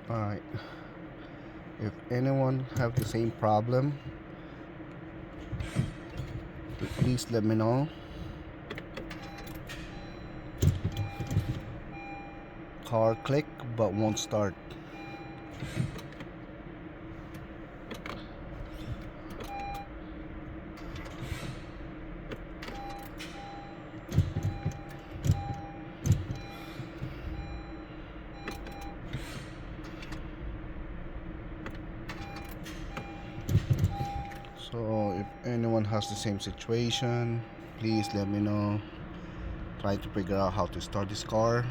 Alright, if anyone have the same problem, please let me know. Car click but won't start. So if anyone has the same situation, please let me know. Try to figure out how to start this car.